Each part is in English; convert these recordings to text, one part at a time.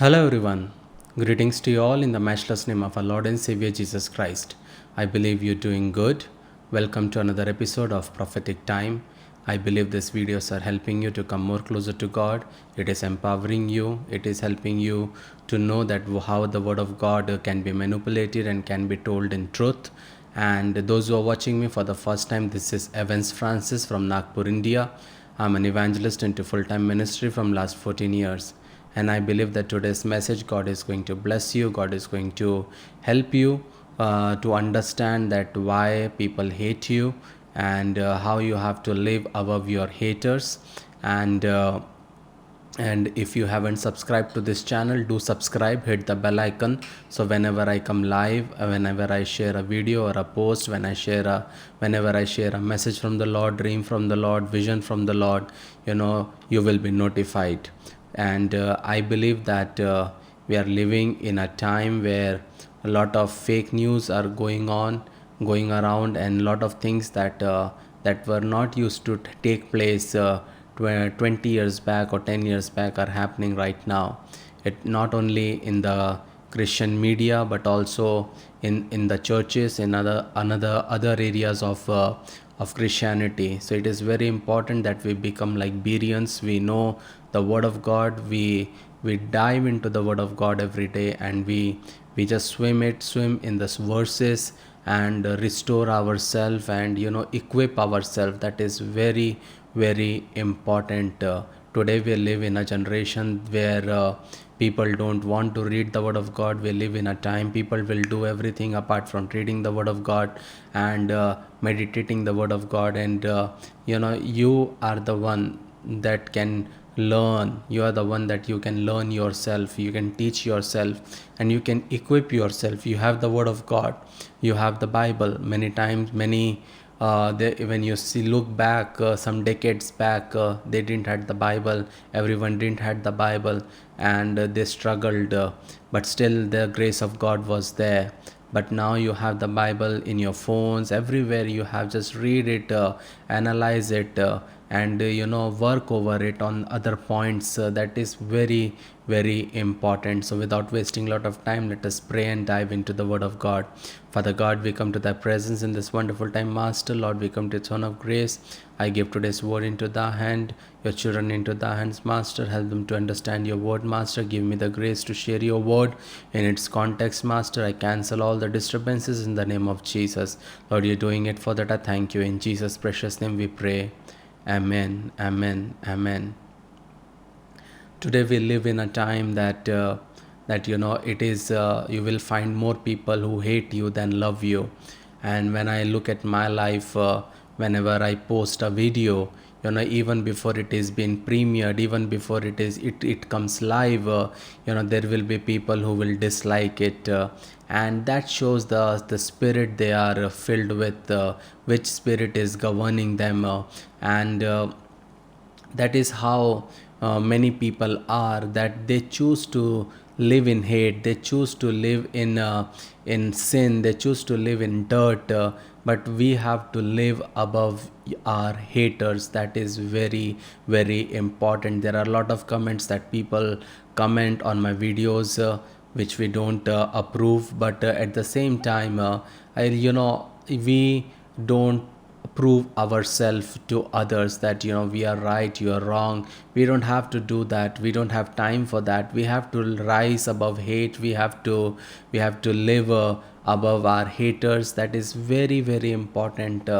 Hello, everyone. Greetings to you all in the matchless name of our Lord and Savior Jesus Christ. I believe you're doing good. Welcome to another episode of Prophetic Time. I believe these videos are helping you to come more closer to God. It is empowering you. It is helping you to know that how the Word of God can be manipulated and can be told in truth. And those who are watching me for the first time, this is Evans Francis from Nagpur, India. I'm an evangelist into full-time ministry from last 14 years, and I believe that today's message, God is going to bless you. God is going to help you to understand that why people hate you, and how you have to live above your haters. And if you haven't subscribed to this channel, do subscribe, hit the bell icon, so whenever I come live, whenever I share a video or a post, whenever I share a message from the Lord, dream from the Lord, vision from the Lord, you will be notified. And I believe that we are living in a time where a lot of fake news are going around, and a lot of things that were not used to take place 20 years back or 10 years back are happening right now. It not only in the Christian media, but also in the churches, in other areas of Christianity. So it is very important that we become like Bereans. We know the Word of God. We dive into the Word of God every day, and we just swim in the verses, and restore ourselves, and equip ourselves. That is very very important. Today we live in a generation where people don't want to read the Word of God. We live in a time people will do everything apart from reading the Word of God and meditating the Word of God. And you are the one that can learn. You are the one that you can learn yourself, you can teach yourself, and you can equip yourself. You have the Word of God, you have the Bible. Many times, when you look back some decades back, they didn't had the Bible. Everyone didn't had the Bible, and they struggled, but still the grace of God was there. But now you have the Bible in your phones, everywhere you have. Just read it, analyze it, and work over it on other points. That is very very important. So without wasting a lot of time, let us pray and dive into the Word of God. Father God, we come to thy presence in this wonderful time. Master Lord, we come to the throne of grace. I give today's word into thy hand, your children into thy hands. Master, help them to understand your word. Master, give me the grace to share your word in its context. Master, I cancel all the disturbances in the name of Jesus. Lord, you're doing it. For that I thank you. In Jesus' precious name we pray. Amen, amen, amen. Today we live in a time that it is, you will find more people who hate you than love you. And when I look at my life, whenever I post a video, even before it is being premiered, even before it comes live, there will be people who will dislike it, and that shows the spirit they are filled with, which spirit is governing them, and that is how many people are, that they choose to live in hate, they choose to live in sin, they choose to live in dirt, but we have to live above our haters. That is very very important. There are a lot of comments that people comment on my videos, which we don't approve, but at the same time, we don't prove ourselves to others that we are right, you are wrong. We don't have to do that. We don't have time for that. We have to rise above hate. We have to live above our haters. That is very very important.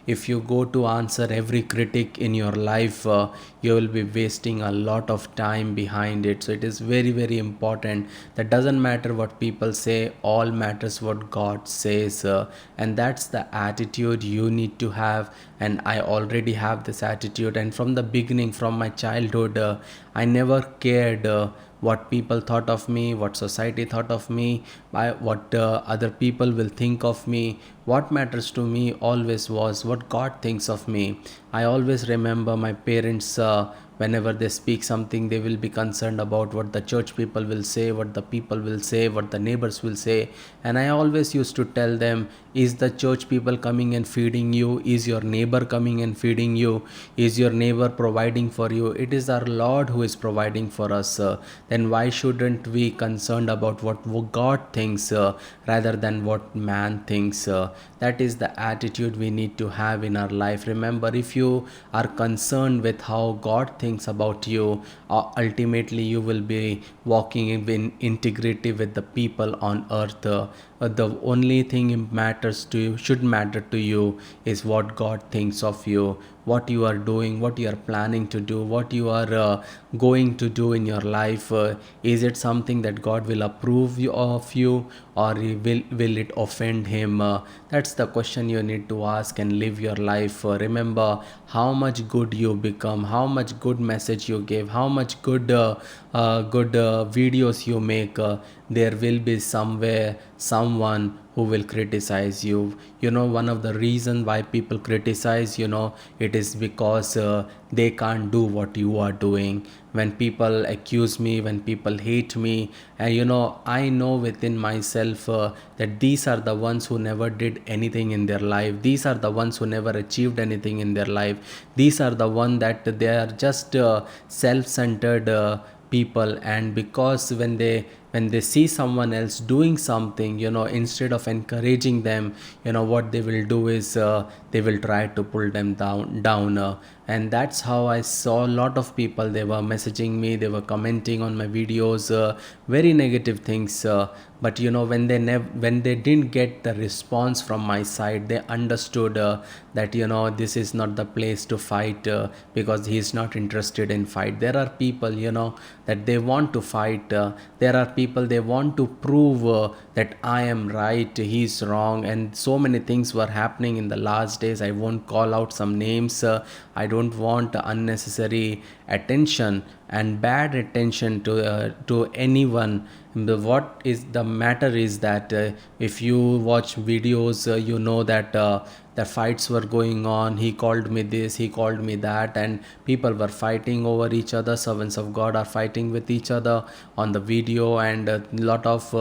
If you go to answer every critic in your life, you will be wasting a lot of time behind it. So it is very very important. That doesn't matter what people say, all matters what God says, and that's the attitude you need to have. And I already have this attitude, and from the beginning, from my childhood, I never cared what people thought of me, what society thought of me, what other people will think of me. What matters to me always was what God thinks of me. I always remember my parents whenever they speak something, they will be concerned about what the church people will say, what the people will say, what the neighbors will say. And I always used to tell them, is the church people coming and feeding you? Is your neighbor coming and feeding you? Is your neighbor providing for you? It is our Lord who is providing for us. Then why shouldn't we concerned about what God thinks, rather than what man thinks? That is the attitude we need to have in our life. Remember, if you are concerned with how God thinks about you, ultimately you will be walking in integrity with the people on earth. The only thing matters to you, should matter to you, is what God thinks of you, what you are doing, what you are planning to do, what you are going to do in your life. Is it something that God will approve of you, or will it offend him? That's the question you need to ask and live your life. Remember how much good you become, how much good message you give, how much good videos you make. There will be somewhere someone who will criticize you. One of the reason why people criticize, it is because they can't do what you are doing. When people accuse me, when people hate me, and I know within myself that these are the ones who never did anything in their life, these are the ones who never achieved anything in their life, these are the one that they are just self-centered people. And because when they see someone else doing something, instead of encouraging them, what they will do is they will try to pull them down. And that's how I saw a lot of people. They were messaging me, they were commenting on my videos, very negative things. But when they didn't get the response from my side, they understood that this is not the place to fight, because he is not interested in fight. There are people that they want to fight. There are people, they want to prove that I am right, he is wrong. And so many things were happening in the last days. I won't call out some names. I don't want unnecessary attention and bad attention to anyone. What is the matter is that if you watch videos, you know that the fights were going on. He called me this, he called me that, and people were fighting over each other. Servants of God are fighting with each other on the video, and a lot of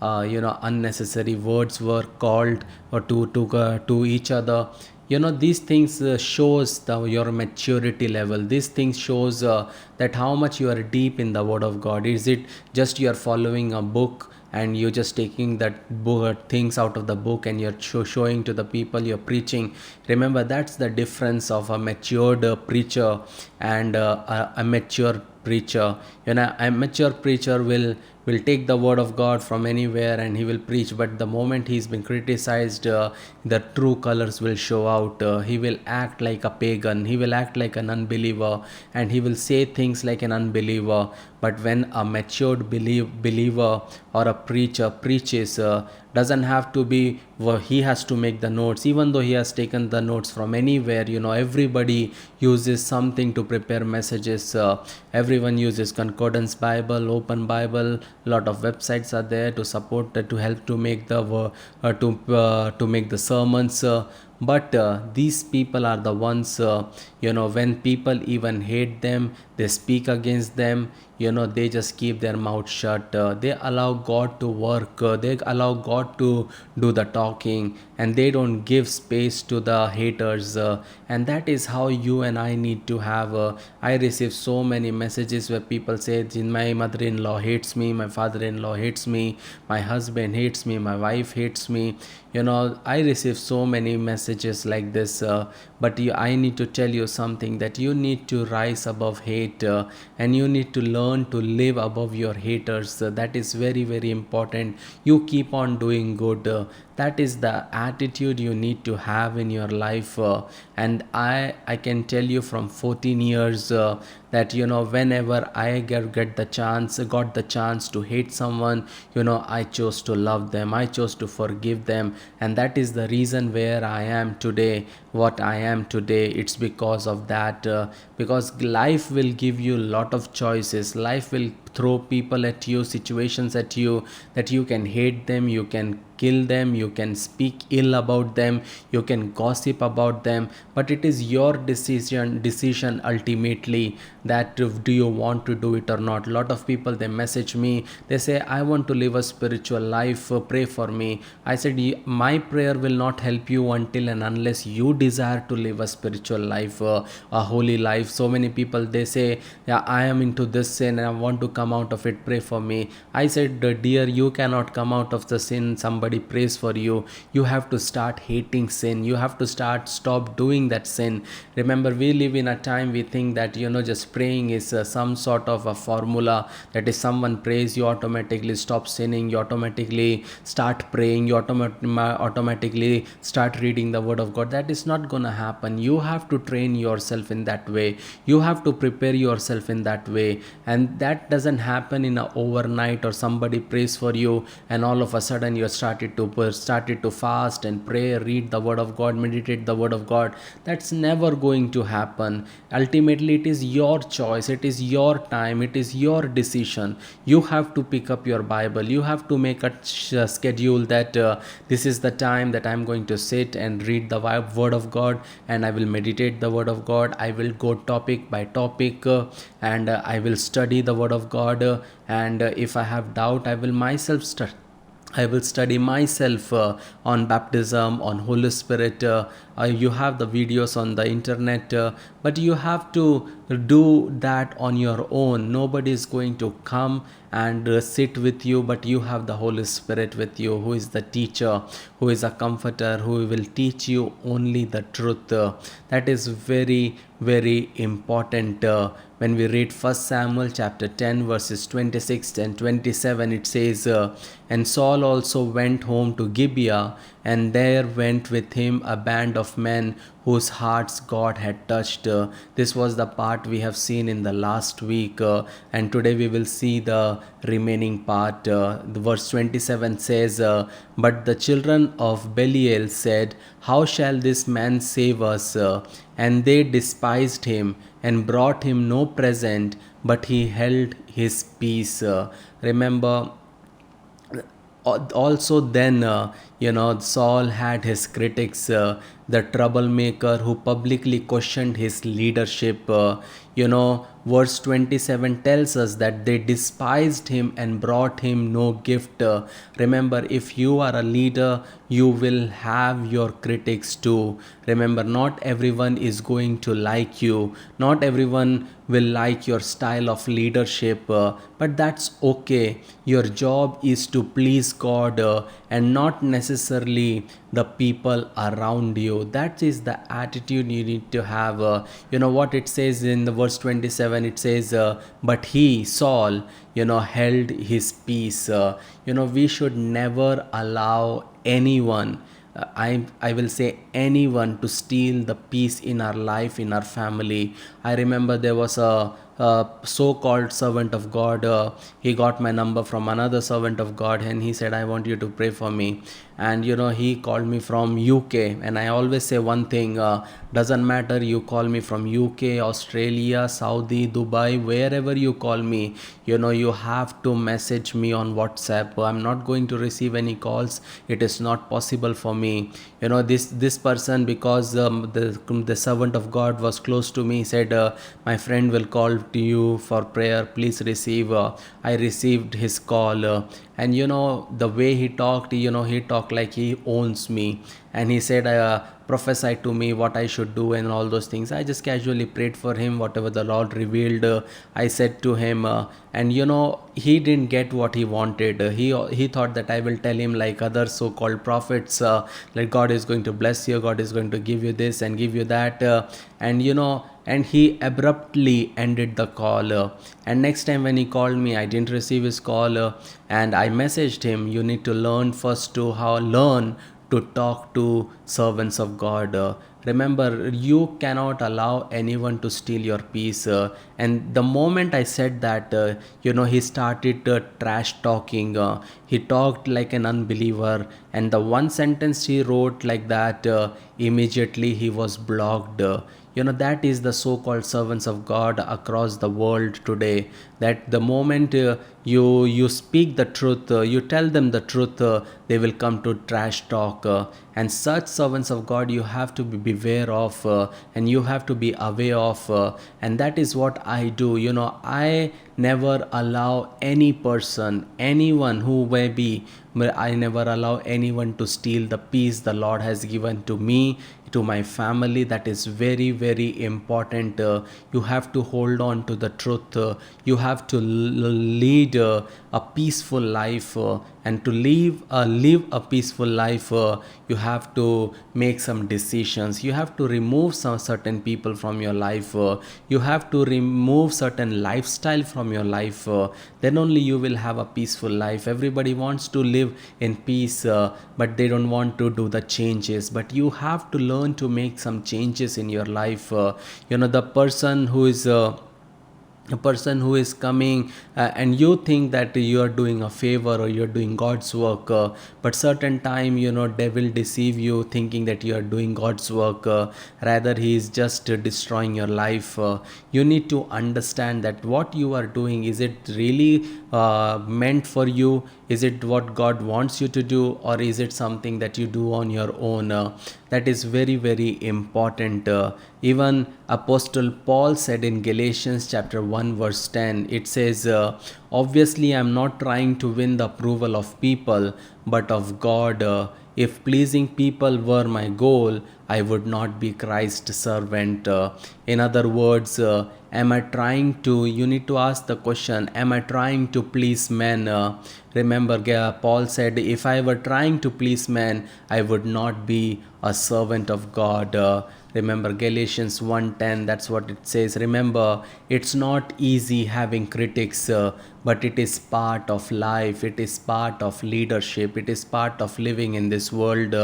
unnecessary words were called to each other. These things shows your maturity level. These things shows that how much you are deep in the word of God. Is it just you are following a book and you're just taking that book, things out of the book, and you're showing to the people, you're preaching? Remember, that's the difference of a matured preacher and a mature preacher. A mature preacher will take the word of God from anywhere and he will preach. But the moment he's been criticized, the true colors will show out. He will act like a pagan, he will act like an unbeliever, and he will say things like an unbeliever. But when a matured believer or a preacher preaches, doesn't have to be he has to make the notes, even though he has taken the notes from anywhere. Everybody uses something to prepare messages. Everyone uses concordance Bible, open Bible. Lot of websites are there to support, to help to make to make the sermons. But these people are the ones, when people even hate them, they speak against them, they just keep their mouth shut. They allow God to work, they allow God to do the talking, and they don't give space to the haters. And that is how you and I need to have. I receive so many messages where people say, my mother-in-law hates me, my father-in-law hates me, my husband hates me, my wife hates me. I receive so many messages like this. But I need to tell you something, that you need to rise above hate, and you need to learn to live above your haters. That is very, very important. You keep on doing good. That is the attitude you need to have in your life. And I can tell you from 14 years that whenever I got the chance to hate someone, I chose to love them, I chose to forgive them. And that is the reason where I am today, what I am today. It's because of that. Because life will give you a lot of choices, life will throw people at you, situations at you, that you can hate them, you can kill them, you can speak ill about them, you can gossip about them, but it is your decision ultimately, that do you want to do it or not. A lot of people, they message me, they say, I want to live a spiritual life, pray for me. I said, my prayer will not help you until and unless you desire to live a spiritual life, a holy life. So many people, they say, yeah, I am into this sin and I want to come out of it, pray for me. I said, dear, you cannot come out of the sin somebody prays for you. You have to start hating sin, you have to stop doing that sin. Remember, we live in a time, we think that, just praying is some sort of a formula, that is, someone prays, you automatically stop sinning, you automatically start praying, you automatically start reading the word of God. That is not gonna happen. You have to train yourself in that way, you have to prepare yourself in that way, and that doesn't happen in a overnight, or somebody prays for you and all of a sudden you started to fast and pray, read the word of God, meditate the word of God. That's never going to happen. Ultimately, it is your choice, it is your time, it is your decision. You have to pick up your Bible, you have to make a schedule that this is the time that I'm going to sit and read the word of God, and I will meditate the word of God. I will go topic by topic, and I will study the word of God, and if I have doubt, I will study myself on baptism, on Holy Spirit. You have the videos on the internet, but you have to do that on your own. Nobody is going to come and sit with you, but you have the Holy Spirit with you, who is the teacher, who is a comforter, who will teach you only the truth. That is very, very important. When we read 1 Samuel chapter 10 verses 26 and 27, it says, and Saul also went home to Gibeah, and there went with him a band of men whose hearts God had touched. This was the part we have seen in the last week, and today we will see the remaining part. The verse 27 says, but the children of Belial said, how shall this man save us? And they despised him and brought him no present, but he held his peace. Remember, also then, Saul had his critics, the troublemaker who publicly questioned his leadership. Verse 27 tells us that they despised him and brought him no gift. Remember, if you are a leader, you will have your critics too. Remember, not everyone is going to like you, not everyone will like your style of leadership, but that's okay. Your job is to please God, and not necessarily the people around you. That is the attitude you need to have. What it says in the verse 27, it says, but he, Saul, held his peace. We should never allow anyone, I will say anyone, to steal the peace in our life, in our family. I remember there was a so-called servant of God. He got my number from another servant of God, and he said, I want you to pray for me. And he called me from UK, and I always say one thing, doesn't matter, you call me from UK, Australia, Saudi, Dubai, wherever you call me, you have to message me on WhatsApp. I'm not going to receive any calls, it is not possible for me. This person, because the servant of God was close to me, said, my friend will call to you for prayer, please receive. I received his call, and the way he talked, he talked like he owns me, and he said, prophesy to me what I should do and all those things. I just casually prayed for him, whatever the Lord revealed, I said to him, and he didn't get what he wanted. He thought that I will tell him like other so-called prophets, like God is going to bless you, God is going to give you this and give you that, and he abruptly ended the call. And next time when he called me, I didn't receive his call, and I messaged him, you need to learn to talk to servants of God. Remember, you cannot allow anyone to steal your peace. And the moment I said that, he started trash talking. He talked like an unbeliever. And the one sentence he wrote like that, immediately he was blocked. That is the so called servants of God across the world today. That the moment you speak the truth, you tell them the truth, they will come to trash talk. And such servants of God you have to be beware of, and you have to be aware of. And that is what I do. I never allow any person, anyone who may be, I never allow anyone to steal the peace the Lord has given to me, to my family. That is very, very important. You have to hold on to the truth. You have to lead a peaceful life, and to live a peaceful life, you have to make some decisions. You have to remove some certain people from your life. You have to remove certain lifestyle from your life. Then only you will have a peaceful life. Everybody wants to live in peace, but they don't want to do the changes. But you have to learn to make some changes in your life. The person who is a person who is coming, and you think that you are doing a favor or you're doing God's work, but certain time devil deceive you thinking that you are doing God's work. Rather he is just destroying your life. You need to understand that what you are doing, is it really meant for you? Is it what God wants you to do, or is it something that you do on your own? That is very, very important. Even Apostle Paul said in Galatians chapter 1 verse 10, it says, obviously I'm not trying to win the approval of people, but of God. If pleasing people were my goal, I would not be Christ's servant. In other words, am I trying to, you need to ask the question, am I trying to please men? Remember, Paul said, if I were trying to please men, I would not be a servant of God. Remember Galatians 1:10, that's what it says. Remember, it's not easy having critics, but it is part of life. It is part of leadership. It is part of living in this world.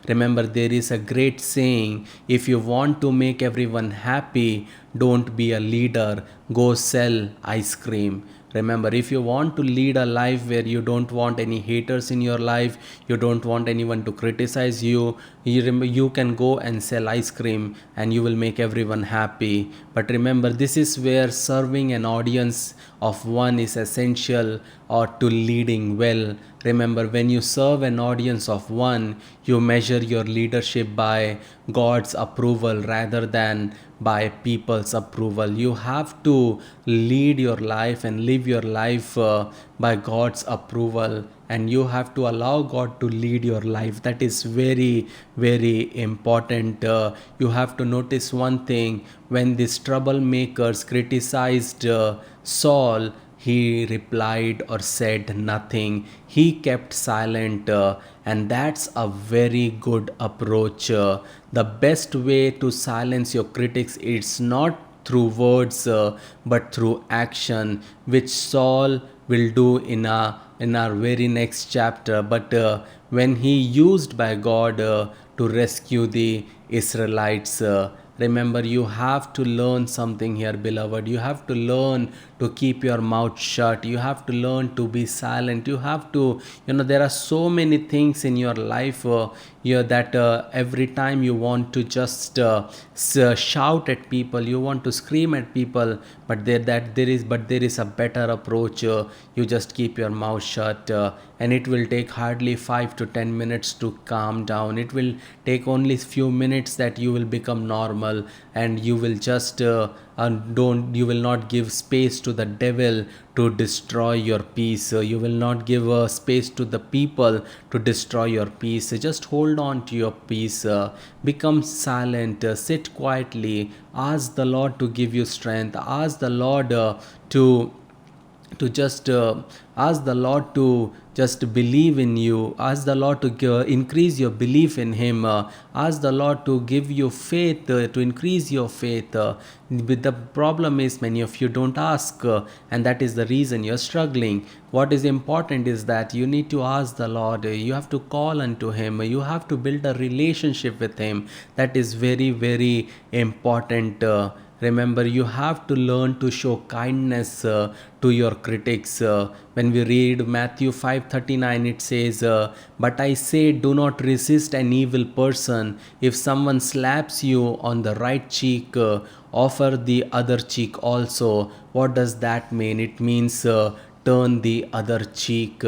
Remember, there is a great saying, if you want to make everyone happy, don't be a leader, go sell ice cream. Remember, if you want to lead a life where you don't want any haters in your life, you don't want anyone to criticize you, you can go and sell ice cream and you will make everyone happy. But remember, this is where serving an audience of one is essential, or to leading well. Remember, when you serve an audience of one, you measure your leadership by God's approval rather than by people's approval. You have to lead your life and live your life by God's approval, and you have to allow God to lead your life. That is very, very important. You have to notice one thing: when these troublemakers criticized Saul, he replied or said nothing. He kept silent, and that's a very good approach. The best way to silence your critics is not through words, but through action, which Saul will do in our very next chapter. But when he used by God to rescue the Israelites. Remember, you have to learn something here, beloved. You have to learn to keep your mouth shut. You have to learn to be silent. You have to, there are so many things in your life that every time you want to just shout at people, you want to scream at people, but there is a better approach. You just keep your mouth shut, and it will take hardly 5 to 10 minutes to calm down. It will take only few minutes that you will become normal, and you will just don't you will not give space to the devil to destroy your peace. You will not give space to the people to destroy your peace. Just hold on to your peace. Become silent. Sit quietly. Ask the Lord to give you strength. Ask the Lord to just ask the Lord to just believe in you. Ask the Lord to increase your belief in Him. Ask the Lord to give you faith, to increase your faith. But the problem is many of you don't ask, and that is the reason you're struggling. What is important is that you need to ask the Lord. You have to call unto Him. You have to build a relationship with Him. That is very, very important. Remember, you have to learn to show kindness to your critics. When we read Matthew 5:39, it says, "But I say, do not resist an evil person. If someone slaps you on the right cheek, offer the other cheek also." What does that mean? It means turn the other cheek.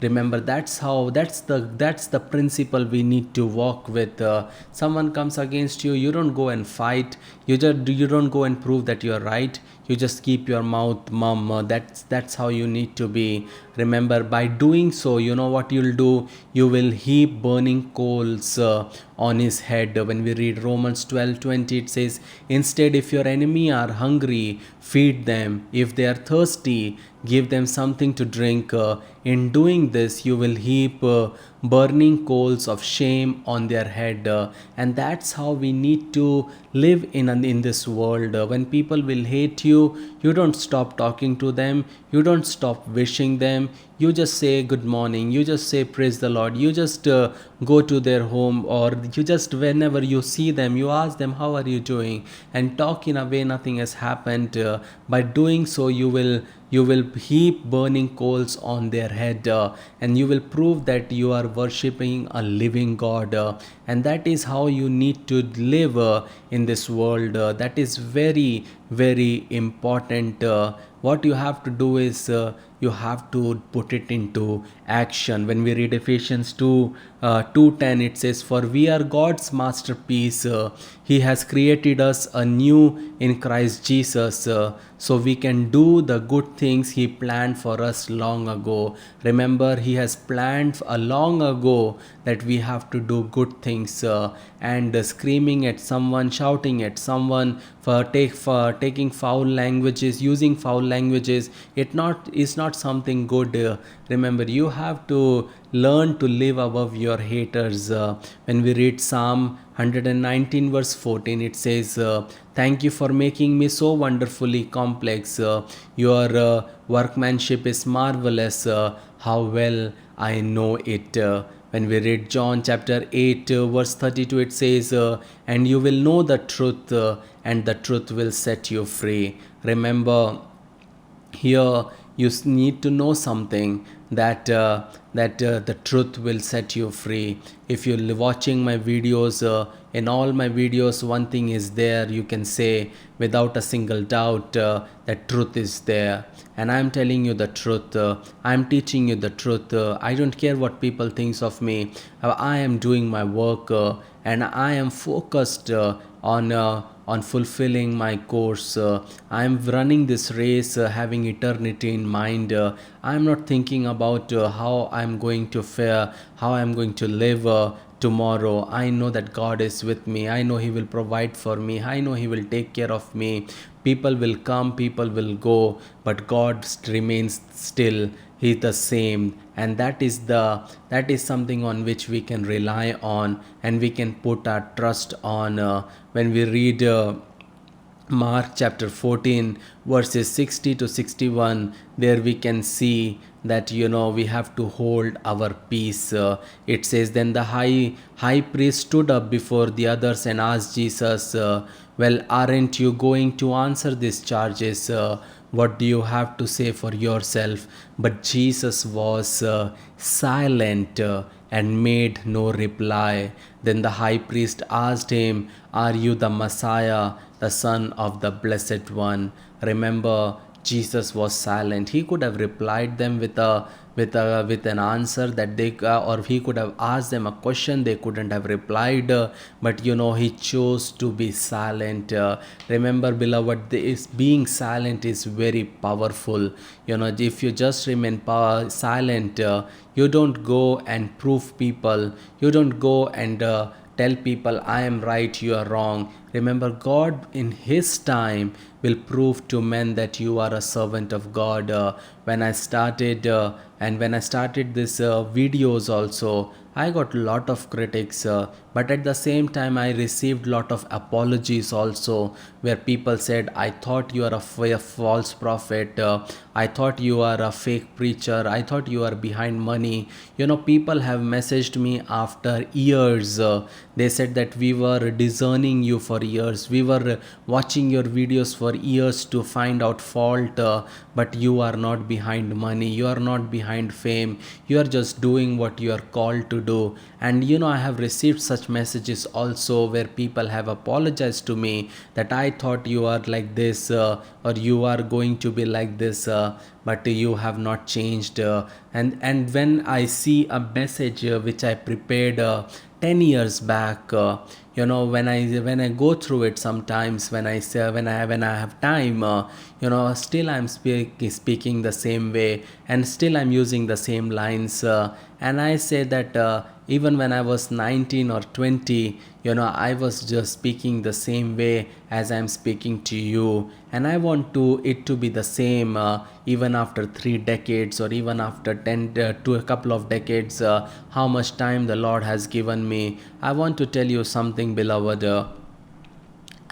Remember, that's the principle we need to walk with. Someone comes against you, you don't go and fight. You don't go and prove that you're right. You just keep your mouth mum. That's how you need to be. Remember, by doing so, you know what you'll do? You will heap burning coals on his head. When we read Romans 12:20, it says, "Instead, if your enemy are hungry, feed them. If they are thirsty, give them something to drink. In doing this, you will heap burning coals of shame on their head." And that's how we need to live in this world. When people will hate you, you don't stop talking to them. You don't stop wishing them. You just say good morning. You just say praise the Lord. You just go to their home, or you just, whenever you see them, you ask them, how are you doing, and talk in a way nothing has happened. By doing so, you will heap burning coals on their head, and you will prove that you are worshiping a living God. And that is how you need to live in this world. That is very, very important. What you have to do is you have to put it into action. When we read Ephesians 2:10, it says, "For we are God's masterpiece. He has created us anew in Christ Jesus, so we can do the good things He planned for us long ago." Remember, He has planned a long ago that we have to do good things. And screaming at someone, shouting at someone, for taking foul languages, using foul languages, it not is not something good. Remember, you have to learn to live above your haters. When we read Psalm 119 verse 14, it says, "Thank you for making me so wonderfully complex. Your workmanship is marvelous. How well I know it." When we read John chapter 8 verse 32, it says, "And you will know the truth, and the truth will set you free." Remember, here you need to know something, that the truth will set you free. If you're watching my videos, in all my videos, one thing is there, you can say without a single doubt, that truth is there. And I'm telling you the truth. I'm teaching you the truth. I don't care what people thinks of me. I am doing my work, and I am focused on fulfilling my course. I am running this race having eternity in mind. I am not thinking about how I am going to fare, how I am going to live tomorrow. I know that God is with me. I know He will provide for me. I know He will take care of me. People will come, people will go, but God remains still. He is the same, and that is something on which we can rely on, and we can put our trust on. When we read Mark chapter 14 verses 60 to 61, there we can see that we have to hold our peace. It says, "Then the high priest stood up before the others and asked Jesus, 'Well, aren't you going to answer these charges? What do you have to say for yourself?' But Jesus was silent and made no reply. Then the high priest asked him, 'Are you the Messiah, the Son of the Blessed One?'" Remember, Jesus was silent. He could have replied them with an answer that they or he could have asked them a question they couldn't have replied, but he chose to be silent. Remember, beloved, being silent is very powerful. If you just remain silent, you don't go and prove people. You don't go and tell people I am right, you are wrong. Remember, God in His time will prove to men that you are a servant of God. When I started and when I started this videos also, I got a lot of critics, but at the same time I received lot of apologies also, where people said, I thought you are a false prophet, I thought you are a fake preacher, I thought you are behind money. People have messaged me after years. They said that we were discerning you for years, we were watching your videos for years to find out fault, but you are not behind money, you are not behind fame, you are just doing what you are called to do. And I have received such messages also, where people have apologized to me that I thought you are like this, or you are going to be like this, but you have not changed. And when I see a message which I prepared 10 years back, when I go through it sometimes, when I say when I have time, still I'm speaking the same way, and still I'm using the same lines, and I say that even when I was 19 or 20, I was just speaking the same way as I'm speaking to you, and I want it to be the same, even after 3 decades, or even after 10 to a couple of decades, how much time the Lord has given me. I want to tell you something, beloved.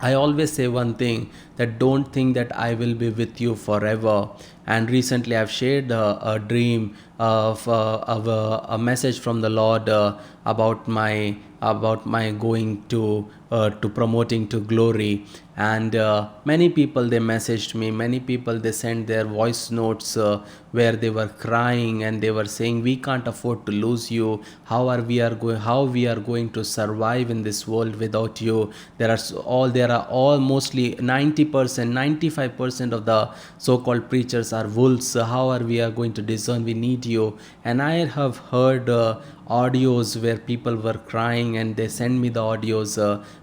I always say one thing, that don't think that I will be with you forever. And recently I've shared a dream of a message from the Lord, about my going to promoting to glory. And many people, they messaged me, many people, they sent their voice notes, where they were crying and they were saying, we can't afford to lose you, how we are going to survive in this world without you. There are all mostly 90%, 95% of the so-called preachers are wolves. How are we are going to discern? We need you. And I have heard audios where people were crying, and they send me the audios,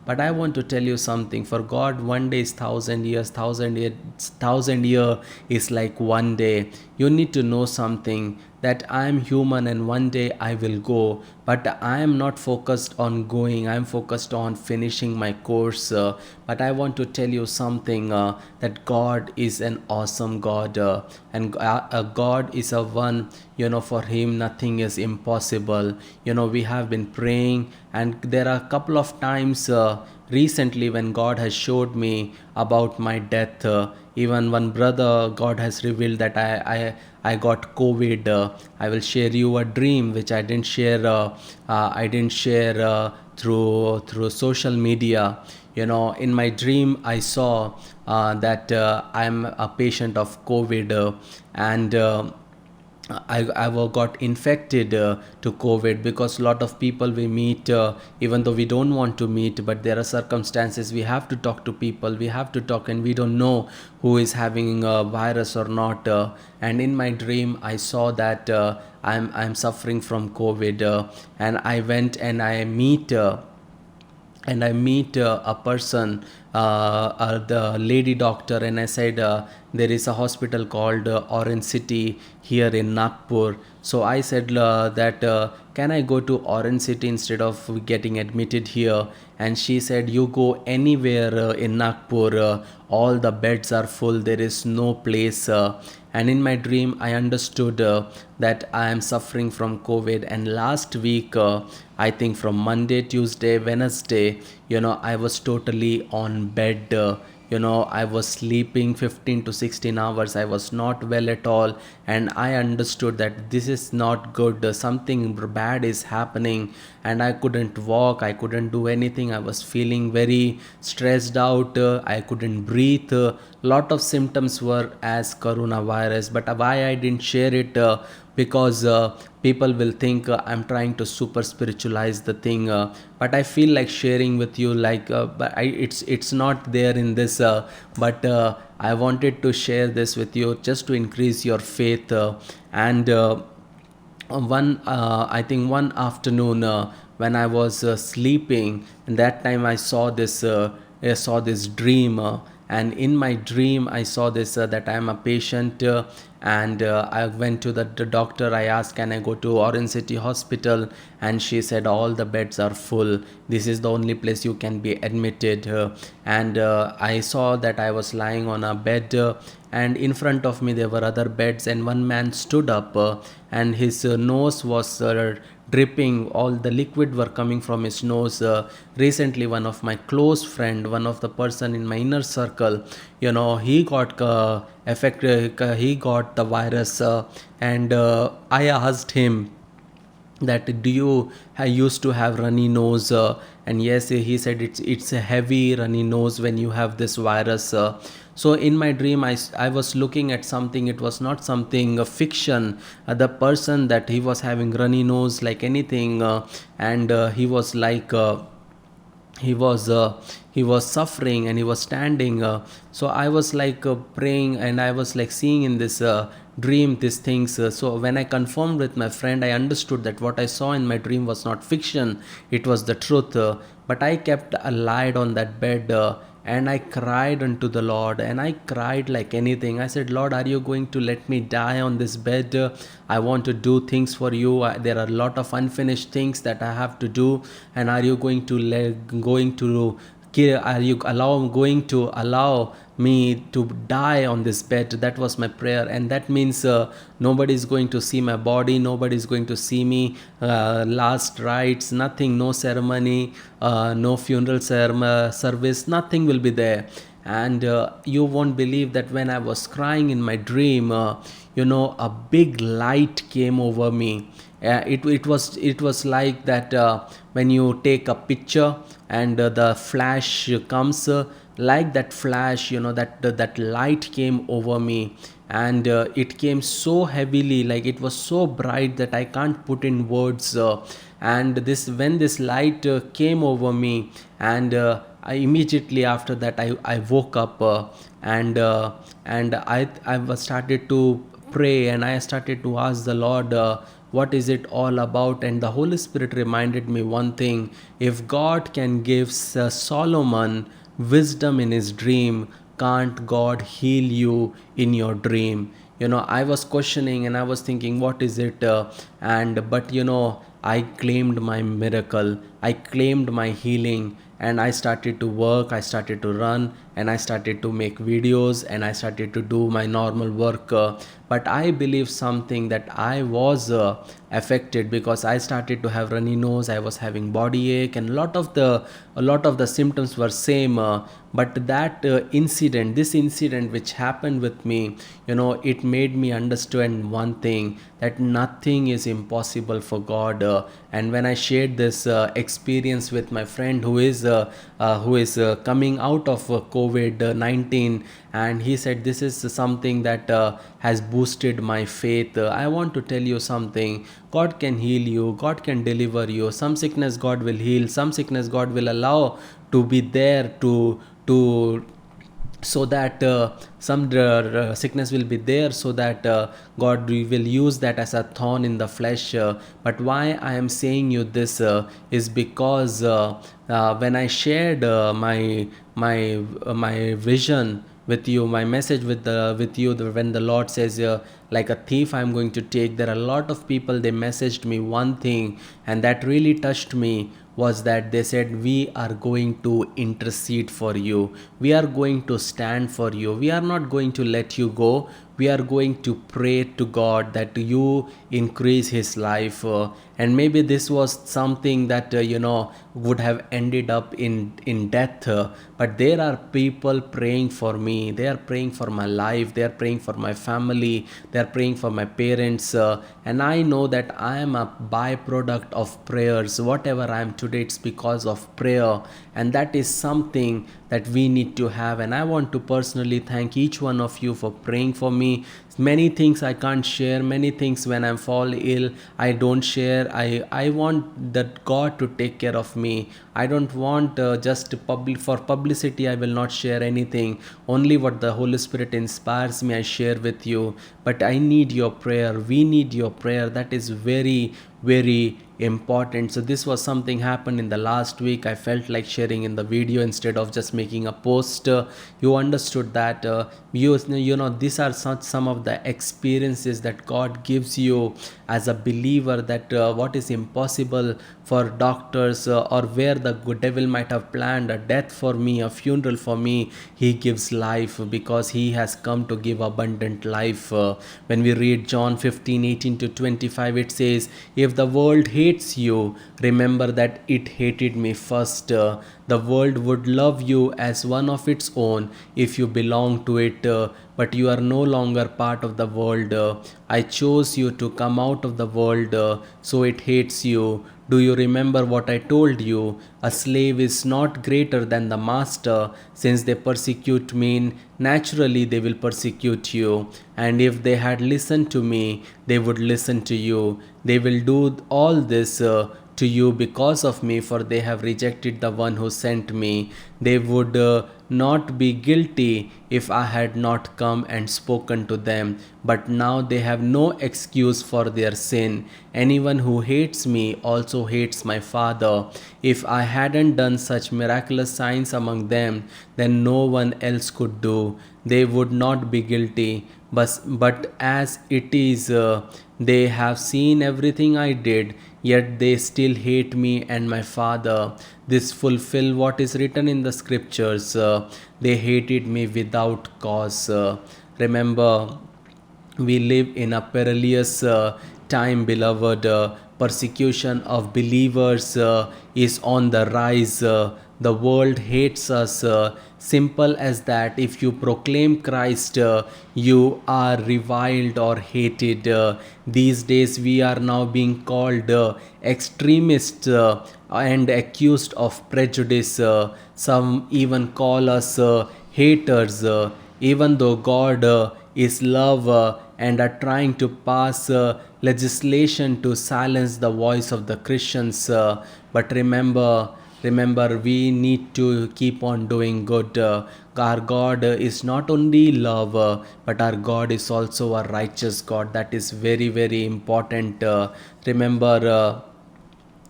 but I want to tell you something. For God, one day is 1,000 years, thousand year is like one day. You need to know something, that I am human and one day I will go, but I am not focused on going, I am focused on finishing my course. But I want to tell you something, that God is an awesome God, and God is a one, for Him nothing is impossible. We have been praying, and there are a couple of times recently when God has showed me about my death. Even one brother, God has revealed that I got COVID. I will share you a dream which I didn't share. Through social media. In my dream, I saw that I'm a patient of COVID, and I got infected to COVID, because a lot of people we meet, even though we don't want to meet, but there are circumstances we have to talk to people, we have to talk, and we don't know who is having a virus or not. And in my dream, I saw that I'm suffering from COVID, and I went and I meet a person, the lady doctor, and I said, there is a hospital called Orange City here in Nagpur. So I said that can I go to Orange City instead of getting admitted here? And she said, you go anywhere in Nagpur, all the beds are full, there is no place. And in my dream, I understood that I am suffering from COVID. And last week, I think from Monday, Tuesday, Wednesday, I was totally on bed. I was sleeping 15 to 16 hours. I was not well at all. And I understood that this is not good. Something bad is happening. And I couldn't walk. I couldn't do anything. I was feeling very stressed out. I couldn't breathe. Lot of symptoms were as coronavirus. But why I didn't share it? Because people will think I'm trying to super spiritualize the thing, but I feel like sharing with you, like it's not there in this, but I wanted to share this with you just to increase your faith. And I think one afternoon, when I was sleeping, and that time I saw this dream, and in my dream I saw this, that I am a patient, and I went to the doctor. I asked, can I go to Orange City Hospital? And she said all the beds are full, this is the only place you can be admitted. And I saw that I was lying on a bed, and in front of me there were other beds, and one man stood up, and his nose was dripping, all the liquid were coming from his nose. Recently one of my close friend, one of the person in my inner circle, he got affected, he got the virus, and I asked him that, do you used to have runny nose? And yes, he said it's a heavy runny nose when you have this virus. So in my dream, I was looking at something. It was not something fiction. The person that he was having runny nose like anything, and he was like he was he was suffering, and he was standing. So I was like praying, and I was like seeing in this dream these things. So when I confirmed with my friend, I understood that what I saw in my dream was not fiction, it was the truth. But I kept lied on that bed, and I cried unto the Lord, and I cried like anything. I said, Lord, are you going to let me die on this bed? I want to do things for you. There are a lot of unfinished things that I have to do, and are you going to are you going to allow me to die on this bed? That was my prayer. And that means nobody is going to see my body, nobody is going to see me last rites, nothing, no ceremony, no funeral service, nothing will be there. And you won't believe that when I was crying in my dream, a big light came over me. It was like that, when you take a picture and the flash comes, like that flash, that light came over me. And it came so heavily, like it was so bright that I can't put in words. And this when this light came over me, and I immediately after that I woke up, and I was started to pray, and I started to ask the Lord, what is it all about? And the Holy Spirit reminded me one thing: if God can give Solomon wisdom in his dream, can't God heal you in your dream? I was questioning, and I was thinking, what is it? And but I claimed my miracle, I claimed my healing, and I started to work, I started to run, and I started to make videos, and I started to do my normal work. But I believe something, that I was affected, because I started to have runny nose, I was having body ache, and a lot of the symptoms were same. But that this incident which happened with me, it made me understand one thing, that nothing is impossible for God. And when I shared this experience with my friend who is coming out of COVID-19, and he said, this is something that has boosted my faith. I want to tell you something: God can heal you, God can deliver you. Some sickness God will heal, some sickness God will allow to be there to so that some sickness will be there, so that God will use that as a thorn in the flesh. But why I am saying you this is because when I shared my vision with you, my message with you, when the Lord says, like a thief I'm going to take, there are a lot of people, they messaged me one thing, and that really touched me, was that they said, we are going to intercede for you, we are going to stand for you, we are not going to let you go, we are going to pray to God that you increase his life. And maybe this was something that would have ended up in death, but there are people praying for me, they are praying for my life, they are praying for my family, they are praying for my parents. And I know that I am a byproduct of prayers. Whatever I am today, it's because of prayer, and that is something that we need to have. And I want to personally thank each one of you for praying for me. Many things I can't share, many things when I fall ill I don't share. I want that God to take care of me. I don't want just for publicity, I will not share anything. Only what the Holy Spirit inspires me, I share with you. But I need your prayer, we need your prayer. That is very, very important. So this was something happened in the last week. I felt like sharing in the video instead of just making a post. You understood that these are such some of the experiences that God gives you as a believer, that what is impossible for doctors, or where the good devil might have planned a death for me, a funeral for me, he gives life, because he has come to give abundant life. When we read John 15:18-25, it says, if the world hates you, remember that it hated me first. The world would love you as one of its own if you belong to it, but you are no longer part of the world. I chose you to come out of the world, so it hates you. Do you remember what I told you? A slave is not greater than the master. Since they persecute me, naturally they will persecute you. And if they had listened to me, they would listen to you. They will do all this to you because of me, for they have rejected the one who sent me. They would not be guilty if I had not come and spoken to them, but now they have no excuse for their sin. Anyone who hates me also hates my Father. If I hadn't done such miraculous signs among them, then no one else could do. They would not be guilty. But as it is, they have seen everything I did, yet they still hate me and my Father. This fulfill what is written in the scriptures. They hated me without cause. Remember, we live in a perilous time, beloved. Persecution of believers is on the rise. The world hates us. Simple as that. If you proclaim Christ, you are reviled or hated. These days, we are now being called extremists and accused of prejudice. Some even call us haters, even though God is love, and are trying to pass legislation to silence the voice of the Christians. But remember, we need to keep on doing good. Our God is not only love, but our God is also a righteous God. That is very, very important. Remember,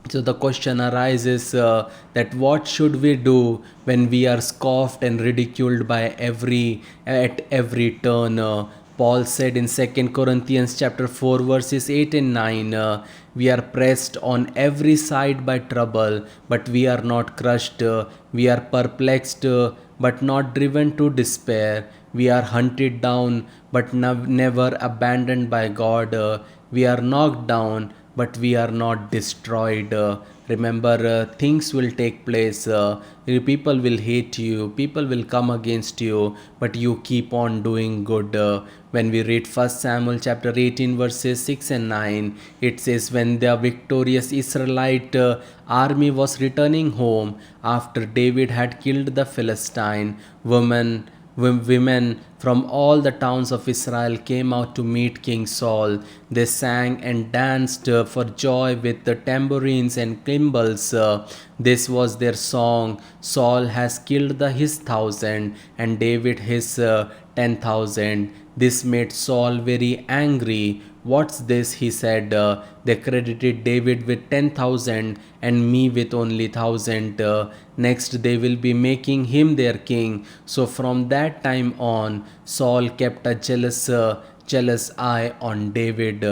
so the question arises, that what should we do when we are scoffed and ridiculed by every turn? Paul said in 2 Corinthians chapter 4 verses 8 and 9, we are pressed on every side by trouble, but we are not crushed. We are perplexed, but not driven to despair. We are hunted down, but never abandoned by God. We are knocked down, but we are not destroyed. Remember, things will take place. People will hate you, people will come against you, but you keep on doing good. When we read 1 Samuel chapter 18 verses 6 and 9, it says, when the victorious Israelite army was returning home after David had killed the Philistine, women from all the towns of Israel came out to meet King Saul. They sang and danced for joy with the tambourines and cymbals. This was their song: Saul has killed his 1,000, and David his 10,000. This made Saul very angry. What's this? He said. They credited David with 10,000 and me with only 1,000. Next, they will be making him their king. So from that time on, Saul kept a jealous eye on David.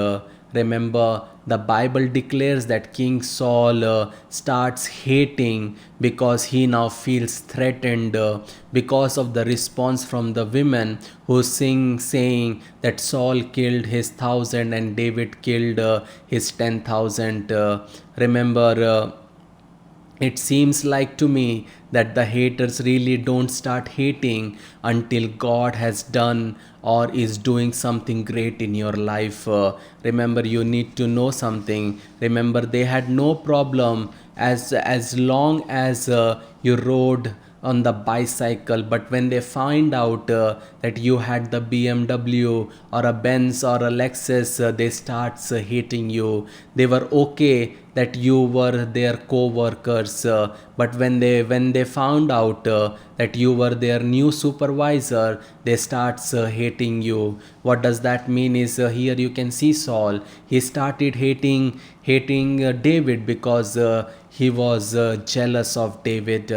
Remember, the Bible declares that King Saul starts hating because he now feels threatened because of the response from the women who sing saying that Saul killed his 1,000 and David killed his 10,000. Remember, it seems like to me that the haters really don't start hating until God has done or is doing something great in your life. Remember, you need to know something. Remember, they had no problem as long as you rode on the bicycle, but when they find out that you had the BMW or a Benz or a Lexus, they starts hating you. They were okay that you were their co-workers, but when they found out that you were their new supervisor, they starts hating you. What does that mean is, here you can see Saul. He started hating David because he was jealous of David.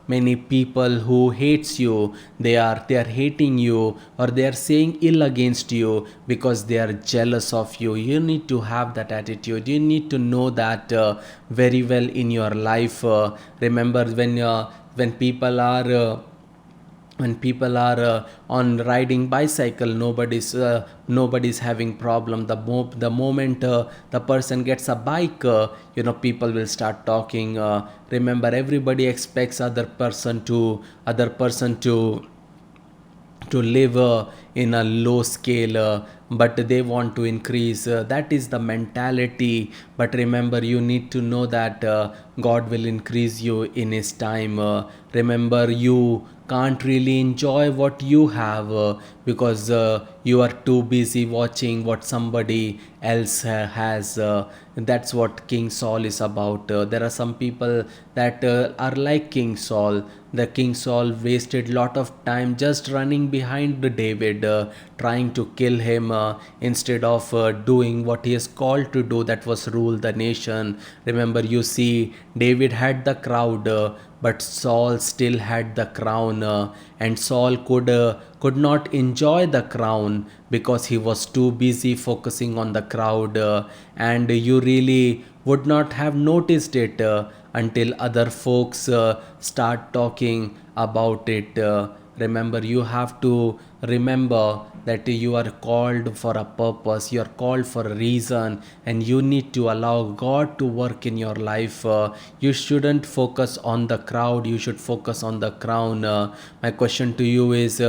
Many people who hates you, they are hating you, or they are saying ill against you because they are jealous of you. You need to have that attitude. You need to know that very well in your life. Remember, when people are on riding bicycle, nobody's having problem. The moment the person gets a bike, people will start talking. Remember, everybody expects other person to live in a low scale, but they want to increase. That is the mentality. But remember, you need to know that God will increase you in his time. Remember, you can't really enjoy what you have because you are too busy watching what somebody else has. That's what King Saul is about. There are some people that are like King Saul. The King Saul wasted lot of time just running behind the David, trying to kill him instead of doing what he is called to do, that was rule the nation. Remember, you see, David had the crowd, but Saul still had the crown, and Saul could not enjoy the crown because he was too busy focusing on the crowd, and you really would not have noticed it until other folks start talking about it. Remember, you have to remember that you are called for a purpose, you are called for a reason, and you need to allow God to work in your life. You shouldn't focus on the crowd, you should focus on the crown. My question to you is,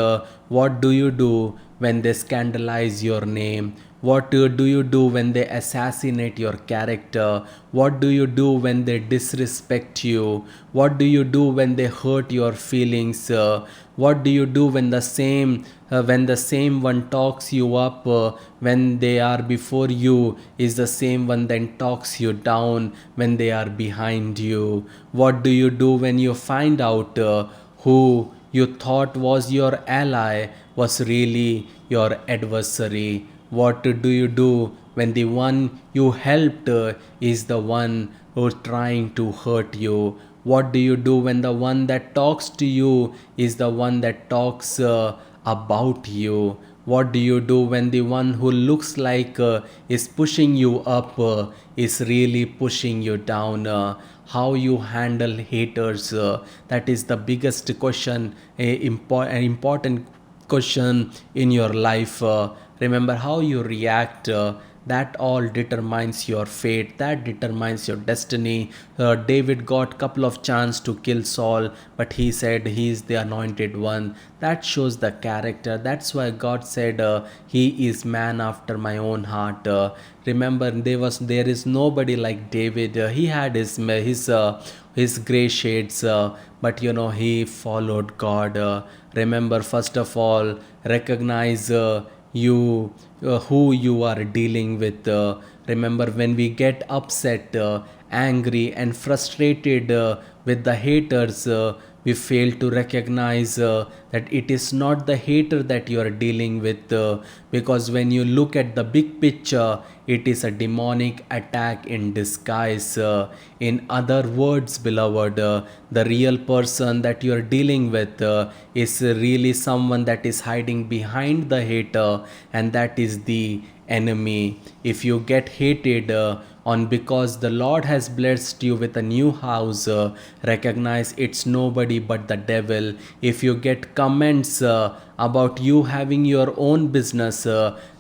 what do you do when they scandalize your name? What do you do when they assassinate your character? What do you do when they disrespect you? What do you do when they hurt your feelings? What do you do when the same one talks you up, when they are before you is the same one then talks you down when they are behind you? What do you do when you find out who you thought was your ally was really your adversary? What do you do when the one you helped is the one who's trying to hurt you? What do you do when the one that talks to you is the one that talks about you? What do you do when the one who looks like is pushing you up is really pushing you down? How you handle haters, that is the biggest question, an important question in your life. Remember, how you react, that all determines your fate, that determines your destiny. David got couple of chance to kill Saul, but he said he is the anointed one. That shows the character. That's why God said he is man after my own heart. Remember, there is nobody like David. He had his gray shades, but he followed God. Remember, first of all, recognize you who you are dealing with. Remember, when we get upset, angry and frustrated with the haters, we fail to recognize that it is not the hater that you are dealing with, because when you look at the big picture, it is a demonic attack in disguise. In other words, beloved, the real person that you are dealing with is really someone that is hiding behind the hater, and that is the enemy. If you get hated on because the Lord has blessed you with a new house, recognize it's nobody but the devil. If you get comments about you having your own business,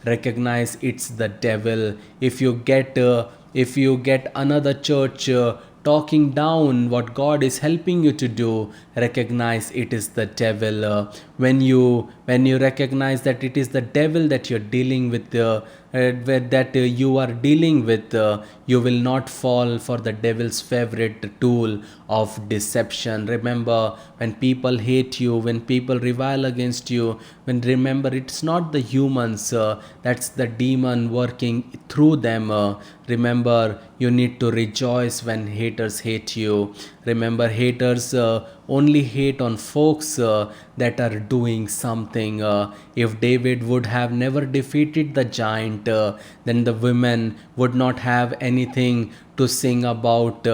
recognize it's the devil. If you get another church talking down what God is helping you to do, recognize it is the devil. When you recognize that it is the devil that you're dealing with, that you are dealing with, you will not fall for the devil's favorite tool of deception. Remember, when people hate you, when people revile against you, when remember it's not the humans, that's the demon working through them. Remember, you need to rejoice when haters hate you. Remember, haters only hate on folks that are doing something. If David would have never defeated the giant, then the women would not have anything to sing about,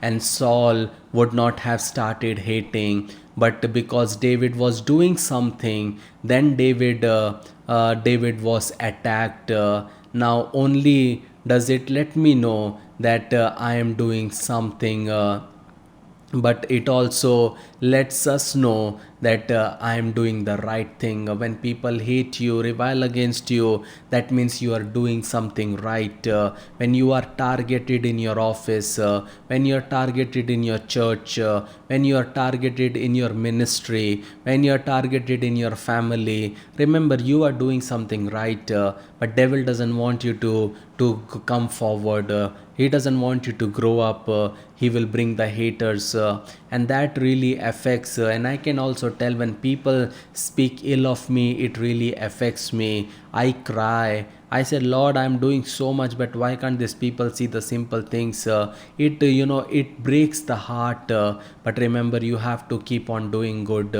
and Saul would not have started hating. But because David was doing something, then David was attacked. Now only does it let me know that I am doing something, but it also lets us know that I am doing the right thing. When people hate you, revile against you, that means you are doing something right. When you are targeted in your office, when you are targeted in your church, when you are targeted in your ministry, when you are targeted in your family, remember you are doing something right. But devil doesn't want you to come forward. He doesn't want you to grow up. He will bring the haters, and that really affects. And I can also tell when people speak ill of me, it really affects me. I cry. I said, Lord, I'm doing so much, but why can't these people see the simple things? It breaks the heart. But remember, you have to keep on doing good.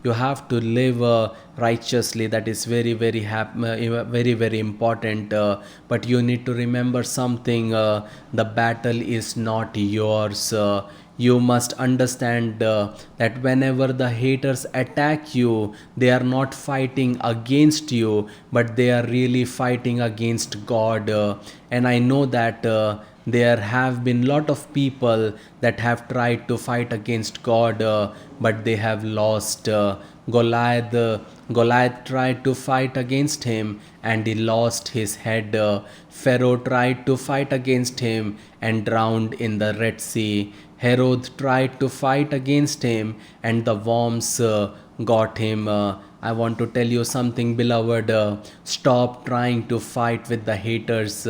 You have to live righteously. That is very, very very, very important. But you need to remember something. The battle is not yours. You must understand that whenever the haters attack you, they are not fighting against you, but they are really fighting against God. And I know that there have been lot of people that have tried to fight against God, but they have lost. Goliath tried to fight against him and he lost his head. Pharaoh tried to fight against him and drowned in the Red Sea. Herod tried to fight against him and the worms got him. I want to tell you something, beloved. Stop trying to fight with the haters,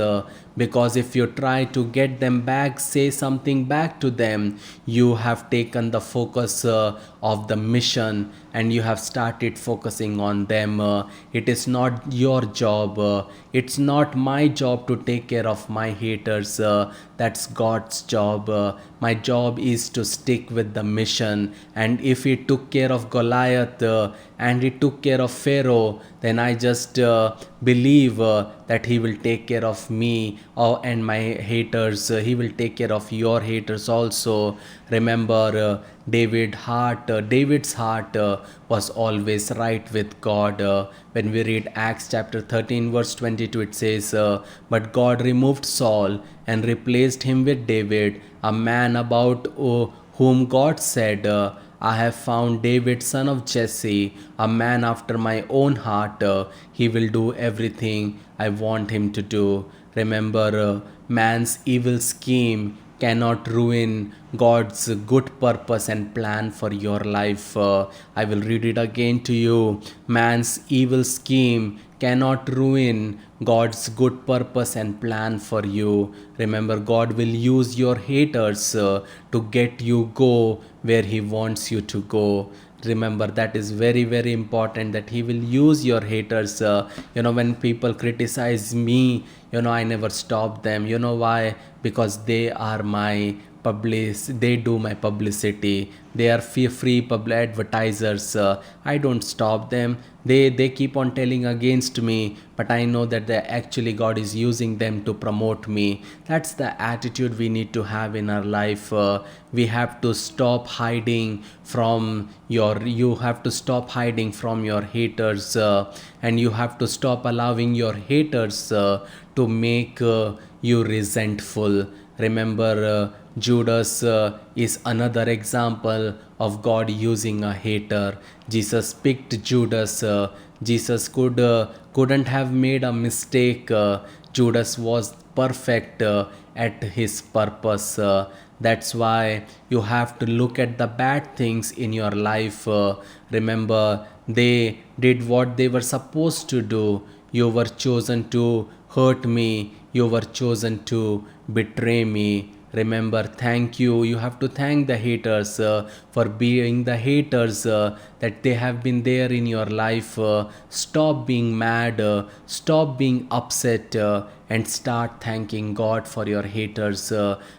because if you try to get them back, say something back to them, you have taken the focus of the mission and you have started focusing on them. It is not your job. It's not my job to take care of my haters. That's God's job. My job is to stick with the mission. And if He took care of Goliath and He took care of Pharaoh, then I just believe that He will take care of me and my haters. He will take care of your haters also. Remember, David's heart was always right with God. When we read Acts chapter 13 verse 22, it says, but God removed Saul and replaced him with David, a man about whom God said, I have found David son of Jesse, a man after my own heart. He will do everything I want him to do. Remember, man's evil scheme cannot ruin God's good purpose and plan for your life. I will read it again to you. Man's evil scheme cannot ruin God's good purpose and plan for you. Remember, God will use your haters to get you go where He wants you to go. Remember, that is very, very important, that He will use your haters. When people criticize me, I never stop them. You know why? Because they are my they do my publicity. They are free public advertisers. I don't stop them. They keep on telling against me, but I know that they actually God is using them to promote me. That's the attitude we need to have in our life. We have to stop hiding from you have to stop hiding from your haters, and you have to stop allowing your haters to make you resentful. Remember, Judas is another example of God using a hater. Jesus picked Judas. Jesus couldn't have made a mistake. Judas was perfect at his purpose. That's why you have to look at the bad things in your life. Remember, they did what they were supposed to do. You were chosen to hurt me. You were chosen to betray me. Remember, thank you. You have to thank the haters for being the haters that they have been there in your life. Stop being mad, stop being upset, and start thanking God for your haters.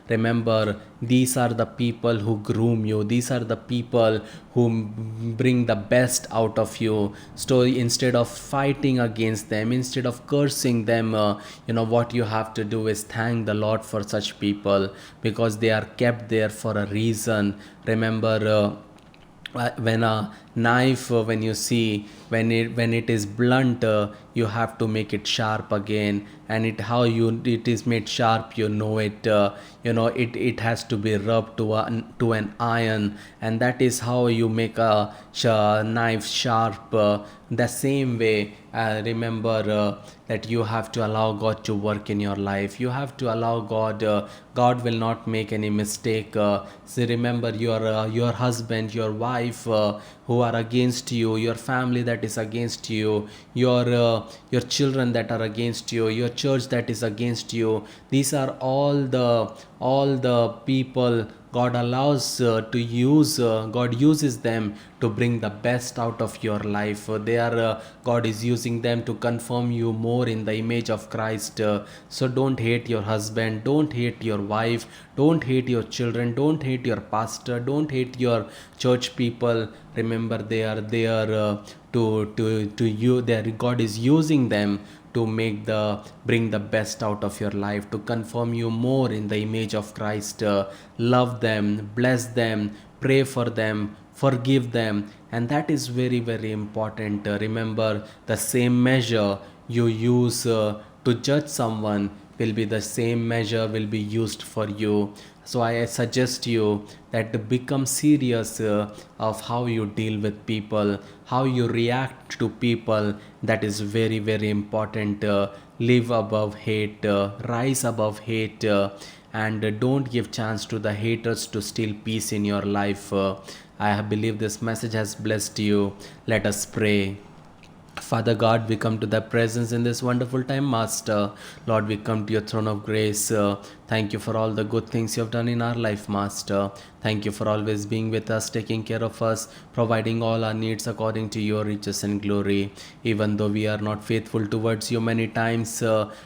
Remember, these are the people who groom you, these are the people who bring the best out of you. So instead of fighting against them, instead of cursing them, what you have to do is thank the Lord for such people, because they are kept there for a reason. Remember, when a knife, when you see, when it is blunt, you have to make it sharp again, and it is made sharp, it has to be rubbed to an iron, and that is how you make a knife sharp. The same way, remember that you have to allow God to work in your life. You have to allow God. God will not make any mistake. So remember, your husband, your wife, who are against you, your family that is against you, your children that are against you, your church that is against you. These are all the people God allows to use. God uses them to bring the best out of your life. God is using them to confirm you more in the image of Christ. So don't hate your husband, don't hate your wife, don't hate your children, don't hate your pastor, don't hate your church people. Remember, they are there to you. God is using them to bring the best out of your life, to confirm you more in the image of Christ. Love them, bless them, pray for them, forgive them, and that is very, very important. Remember, the same measure you use to judge someone will be the same measure will be used for you. So I suggest you that to become serious of how you deal with people, how you react to people. That is very, very important. Live above hate, rise above hate, and don't give chance to the haters to steal peace in your life. I believe this message has blessed you. Let us pray. Father God, we come to thy presence in this wonderful time, Master. Lord, we come to your throne of grace. Thank you for all the good things you have done in our life, Master. Thank you for always being with us, taking care of us, providing all our needs according to your riches and glory. Even though we are not faithful towards you many times,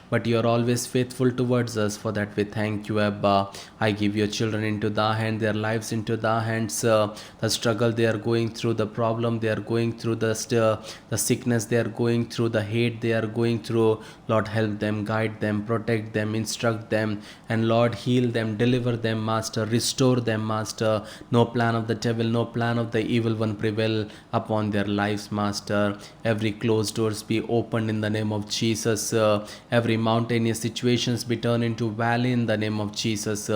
but you are always faithful towards us. For that we thank you, Abba. I give your children into thy hand, their lives into thy hands. The struggle they are going through, the problem they are going through, the sickness they are going through, the hate they are going through. Lord, help them, guide them, protect them, instruct them, and Lord, heal them, deliver them, Master, restore them, Master. No plan of the devil, no plan of the evil one prevail upon their lives, Master. Every closed doors be opened in the name of Jesus. Every mountainous situations be turned into valley in the name of Jesus.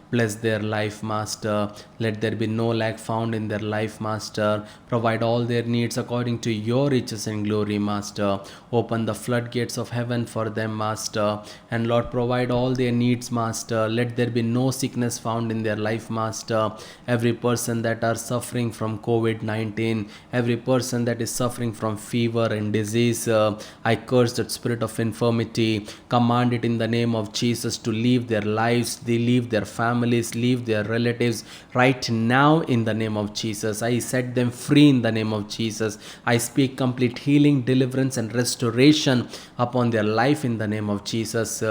Bless their life, Master. Let there be no lack found in their life, Master. Provide all their needs according to your riches and glory, Master. Open the floodgates of heaven for them, Master. And Lord, provide all their needs, Master. Let there be no sickness found in their life, Master. Every person that are suffering from COVID-19, every person that is suffering from fever and disease, I curse that spirit of infirmity. Command it in the name of Jesus to leave their lives, they leave their families, leave their relatives right now in the name of Jesus. I set them free in the name of Jesus. I speak complete healing, deliverance, and restoration upon their life in the name of Jesus.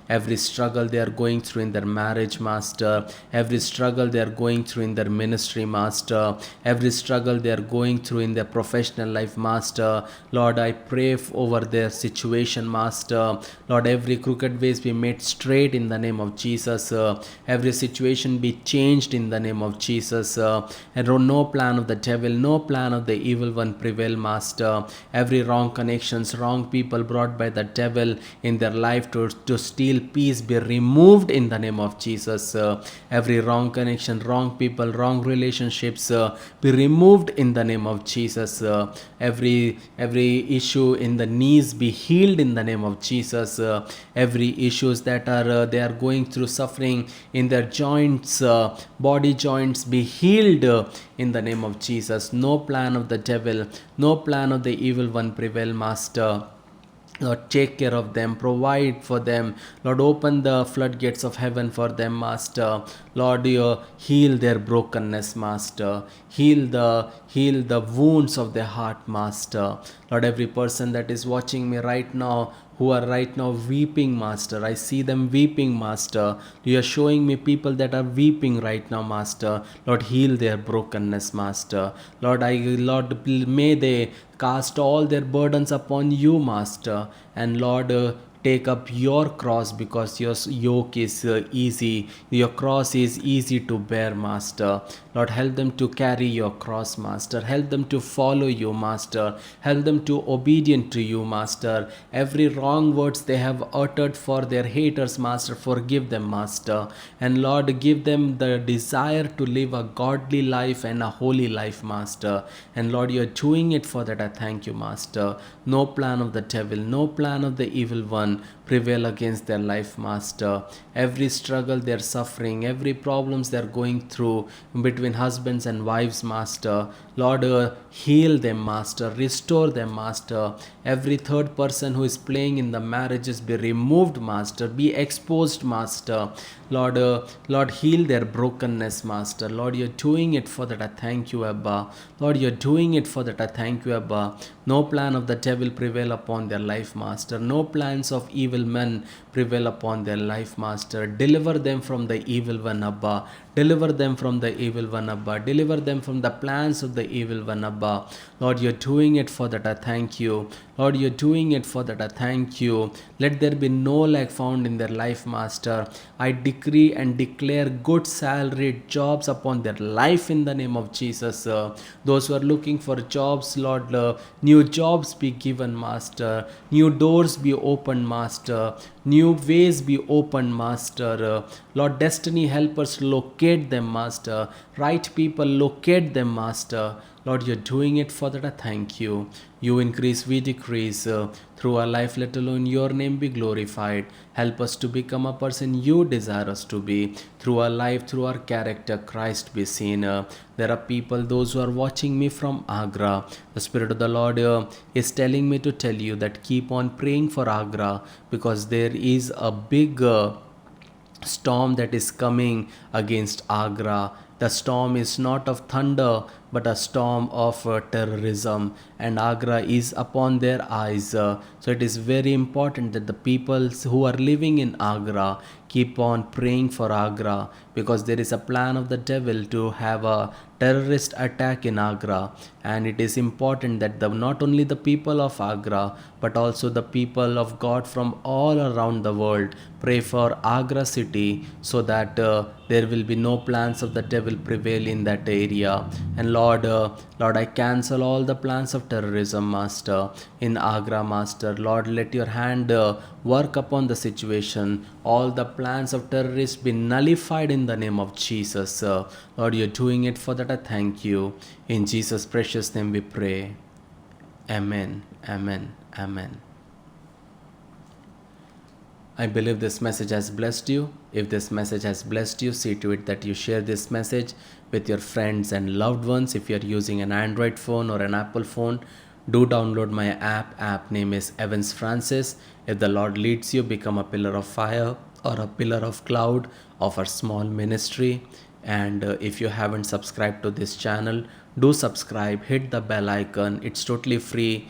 Every struggle they are going through in their marriage, Master, every struggle they are going through in their ministry, Master, every struggle they are going through in their professional life, Master, Lord, I pray over their situation, Master. Lord, every crooked ways be made straight in the name of Jesus. Every situation be changed in the name of Jesus. And no plan of the devil, no plan of the evil one prevail, Master. Every wrong connections, wrong people brought by the devil in their life to steal peace be removed in the name of Jesus. Every wrong connection, wrong people, wrong relationships be removed in the name of Jesus. Every issue in the knees be healed in the name of Jesus. Every issues that are they are going through suffering in their joints, body joints be healed in the name of Jesus. No plan of the devil, no plan of the evil one prevail, Master. Lord, take care of them, provide for them. Lord, open the floodgates of heaven for them, Master. Lord, you heal their brokenness, Master. Heal the wounds of their heart, Master. Lord, every person that is watching me right now, who are right now weeping, Master. I see them weeping, Master. You are showing me people that are weeping right now, Master. Lord, heal their brokenness, Master. Lord, may they cast all their burdens upon you, Master. And Lord, take up your cross, because your yoke is easy, your cross is easy to bear, Master. Lord, help them to carry your cross, Master. Help them to follow you, Master. Help them to obedient to you, Master. Every wrong words they have uttered for their haters, Master, forgive them, Master. And Lord, give them the desire to live a godly life and a holy life, Master. And Lord, you're doing it. For that I thank you, Master. No plan of the devil, no plan of the evil one prevail against their life, Master. Every struggle they're suffering, every problems they're going through between husbands and wives, Master. Lord, heal them, Master. Restore them, Master. Every third person who is playing in the marriages be removed, Master. Be exposed, Master. Lord, heal their brokenness, Master. Lord, you're doing it. For that I thank you, Abba. Lord, you're doing it. For that I thank you, Abba. No plan of the devil prevail upon their life, Master. No plans of evil men prevail upon their life, Master. Deliver them from the evil one, Abba. Deliver them from the evil one, Abba. Deliver them from the plans of the evil one, Abba. Lord, you're doing it. For that I thank you. Lord, you're doing it. For that I thank you. Let there be no lack found in their life, Master. I decree and declare good salaried jobs upon their life in the name of Jesus. Those who are looking for jobs, Lord, new jobs be given, Master. New doors be opened, Master. New ways be opened, Master. Lord, destiny helpers locate them, Master. Right people locate them, Master. Lord, you're doing it. For that I thank you. You increase, we decrease. Through our life, let alone your name be glorified. Help us to become a person you desire us to be. Through our life, through our character, Christ be seen. There are people, those who are watching me from Agra. The Spirit of the Lord is telling me to tell you that keep on praying for Agra, because there is a big storm that is coming against Agra. The storm is not of thunder, but a storm of terrorism, and Agra is upon their eyes. So it is very important that the people who are living in Agra keep on praying for Agra, because there is a plan of the devil to have a terrorist attack in Agra. And it is important that not only the people of Agra, but also the people of God from all around the world pray for Agra city, so that there will be no plans of the devil prevail in that area. And Lord, I cancel all the plans of terrorism, Master, in Agra, Master. Lord, let your hand work upon the situation. All the plans of terrorists be nullified in the name of Jesus. Lord, you're doing it. For that I thank you. In Jesus' precious name we pray. Amen. Amen. Amen. I believe this message has blessed you. If this message has blessed you, see to it that you share this message with your friends and loved ones. If you are using an Android phone or an Apple phone, do download my app. App name is Evans Francis. If the Lord leads you, become a pillar of fire or a pillar of cloud of our small ministry. And if you haven't subscribed to this channel, do subscribe, hit the bell icon. It's totally free,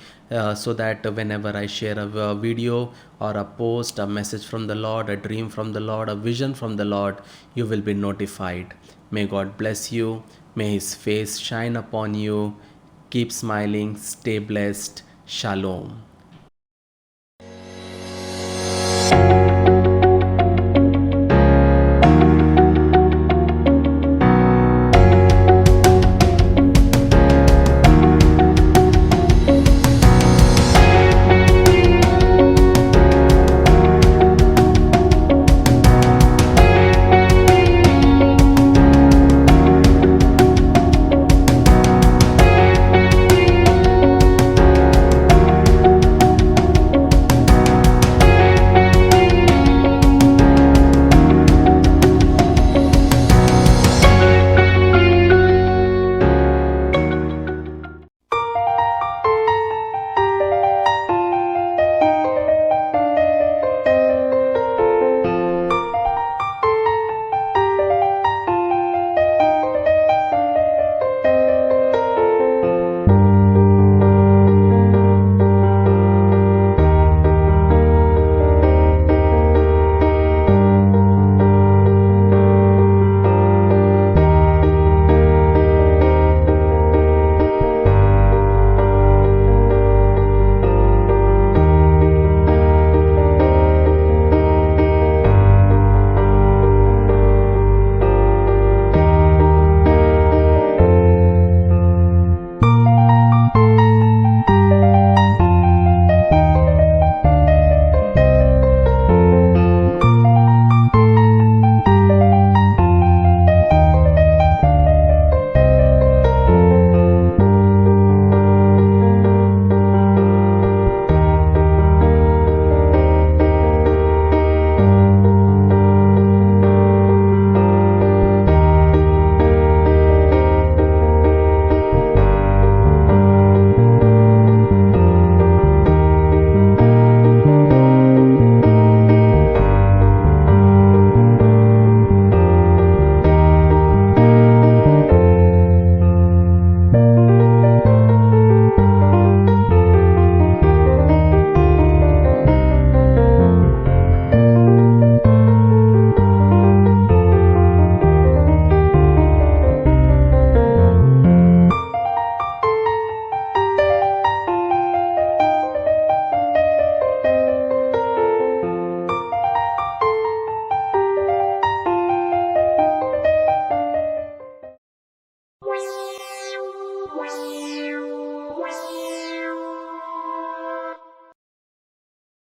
so that whenever I share a video or a post, a message from the Lord, a dream from the Lord, a vision from the Lord, you will be notified. May God bless you. May his face shine upon you. Keep smiling. Stay blessed. Shalom.